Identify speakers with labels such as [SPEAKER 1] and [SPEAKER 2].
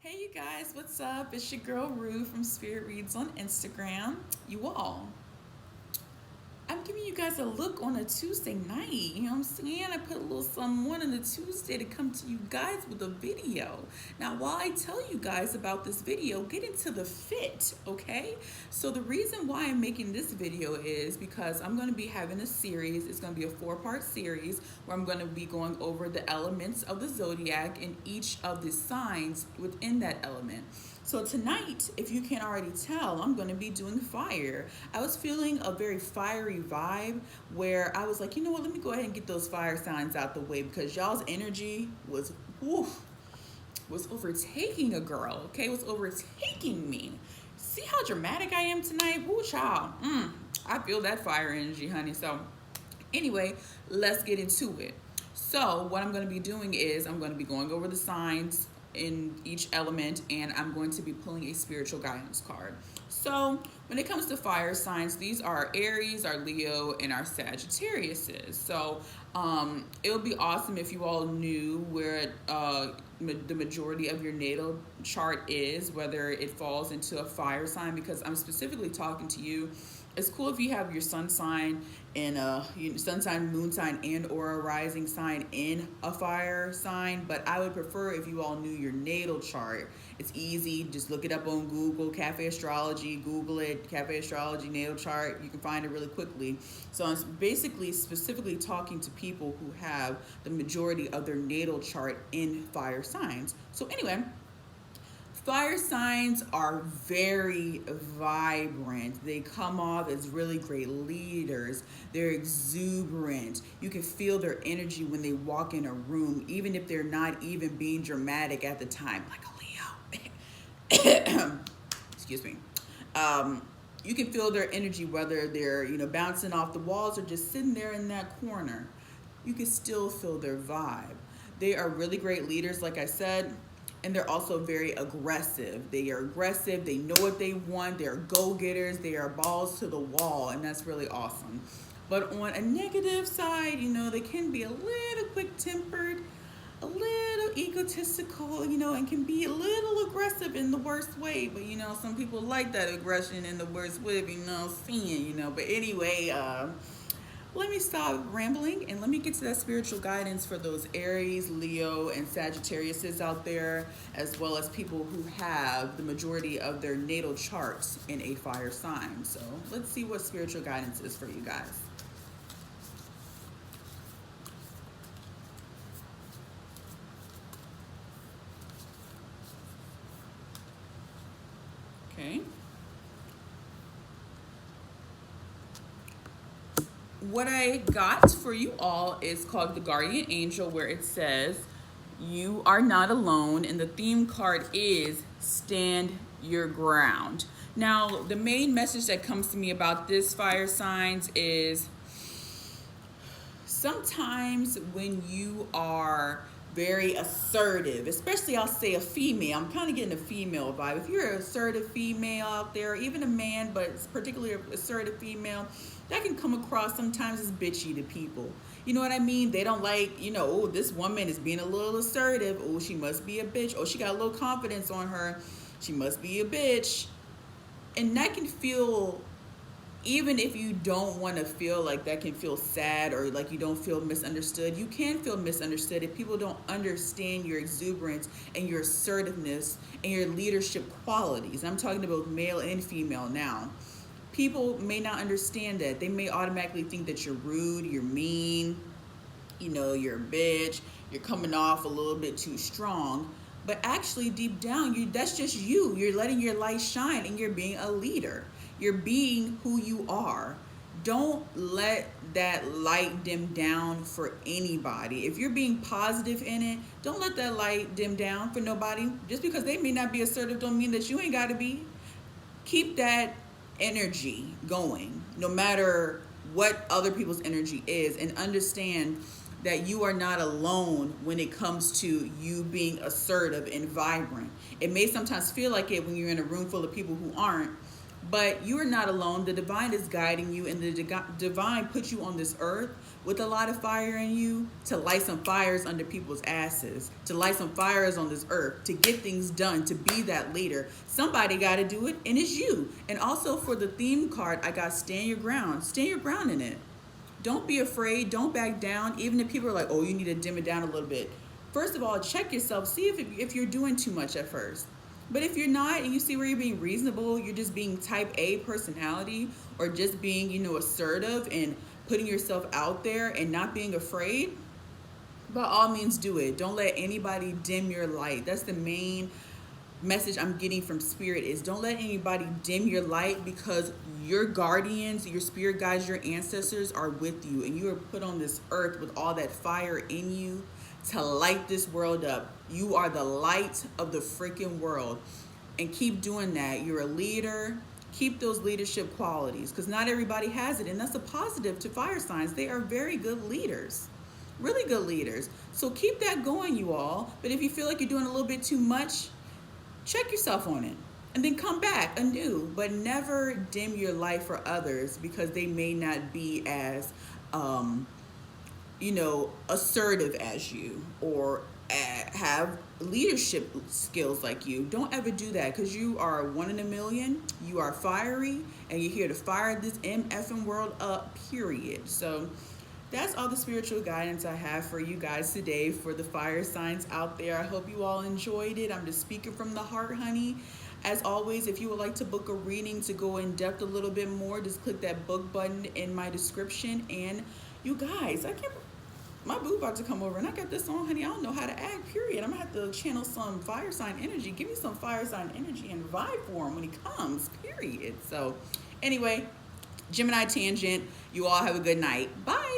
[SPEAKER 1] Hey you guys, what's up? It's your girl Rue from Spirit Reads on Instagram. You all, I'm giving you guys a look on a Tuesday night. You know what I'm saying? I put a little something on a Tuesday to come to you guys with a video. Now, while I tell you guys about this video, get into the fit, okay? So the reason why I'm making this video is because I'm going to be having a series. It's going to be a 4-part series where I'm going to be going over the elements of the zodiac and each of the signs within that element. So tonight, if you can't already tell, I'm going to be doing fire. I was feeling a very fiery vibe where I was like, you know what, let me go ahead and get those fire signs out the way because y'all's energy was, was overtaking a girl, okay? It was overtaking me. See how dramatic I am tonight? Woo, child. I feel that fire energy, honey. So anyway, let's get into it. So what I'm going to be doing is I'm going to be going over the signs in each element, and I'm going to be pulling a spiritual guidance card. So when it comes to fire signs, these are our Aries, our Leo, and our Sagittariuses. So it would be awesome if you all knew where the majority of your natal chart is, whether it falls into a fire sign, because I'm specifically talking to you. It's cool if you have your sun sign and sun sign, moon sign, and or a rising sign in a fire sign, but I would prefer if you all knew your natal chart. It's easy, just look it up on Google, Cafe Astrology, Google it, Cafe Astrology natal chart. You can find it really quickly. So I'm basically specifically talking to people who have the majority of their natal chart in fire signs. So anyway, fire signs are very vibrant. They come off as really great leaders. They're exuberant. You can feel their energy when they walk in a room, even if they're not even being dramatic at the time, like a Leo. Excuse me. You can feel their energy, whether they're bouncing off the walls or just sitting there in that corner. You can still feel their vibe. They are really great leaders, like I said. And they're also very aggressive. They are aggressive. They know what they want. They're go-getters. They are balls to the wall, and that's really awesome. But on a negative side, they can be a little quick-tempered, a little egotistical, and can be a little aggressive in the worst way. But, some people like that aggression in the worst way, seeing. But anyway, let me stop rambling and let me get to that spiritual guidance for those Aries, Leo, and Sagittariuses out there, as well as people who have the majority of their natal charts in a fire sign. So let's see what spiritual guidance is for you guys. Okay. What I got for you all is called the Guardian Angel, where it says, you are not alone, and the theme card is stand your ground. Now, the main message that comes to me about this fire signs is sometimes when you are very assertive, especially I'll say a female, I'm kind of getting a female vibe. If you're an assertive female out there, even a man, but it's particularly an assertive female, that can come across sometimes as bitchy to people. You know what I mean? They don't like, oh, this woman is being a little assertive. Oh, she must be a bitch. Oh, she got a little confidence on her. She must be a bitch. And that can feel, even if you don't want to feel like that, can feel sad or like you don't feel misunderstood. You can feel misunderstood if people don't understand your exuberance and your assertiveness and your leadership qualities. I'm talking about male and female now. People may not understand that. They may automatically think that you're rude, you're mean, you're a bitch, you're coming off a little bit too strong. But actually, deep down, that's just you. You're letting your light shine and you're being a leader. You're being who you are. Don't let that light dim down for anybody. If you're being positive in it, don't let that light dim down for nobody. Just because they may not be assertive don't mean that you ain't got to be. Keep that energy going, no matter what other people's energy is, and understand that you are not alone when it comes to you being assertive and vibrant. It may sometimes feel like it when you're in a room full of people who aren't, but you are not alone. The divine is guiding you, and the divine put you on this earth with a lot of fire in you to light some fires under people's asses, to light some fires on this earth, to get things done, to be that leader. Somebody got to do it, and it's you. And also for the theme card, I got stand your ground. Stand your ground in it. Don't be afraid. Don't back down. Even if people are like, oh, you need to dim it down a little bit. First of all, check yourself. See if you're doing too much at first. But if you're not, and you see where you're being reasonable, you're just being type A personality, or just being, assertive and putting yourself out there and not being afraid, by all means do it. Don't let anybody dim your light. That's the main message I'm getting from spirit, is don't let anybody dim your light, because your guardians, your spirit guides, your ancestors are with you, and you are put on this earth with all that fire in you to light this world up. You are the light of the freaking world, and keep doing that. You're a leader. Keep those leadership qualities, because not everybody has it, and that's a positive to fire signs. They are very good leaders, really good leaders. So keep that going, you all. But if you feel like you're doing a little bit too much, check yourself on it and then come back anew. But never dim your light for others, because they may not be as assertive as you, or have leadership skills like you. Don't ever do that, because you are one in a million. You are fiery, and you're here to fire this MFing world up, period. So that's all the spiritual guidance I have for you guys today for the fire signs out there. I hope you all enjoyed it. I'm just speaking from the heart, honey. As always, if you would like to book a reading to go in depth a little bit more, just click that book button in my description. And you guys, my boo about to come over, and I got this on, honey. I don't know how to act, period. I'm gonna have to channel some fire sign energy. Give me some fire sign energy and vibe for him when he comes, period. So anyway, Gemini tangent. You all have a good night. Bye.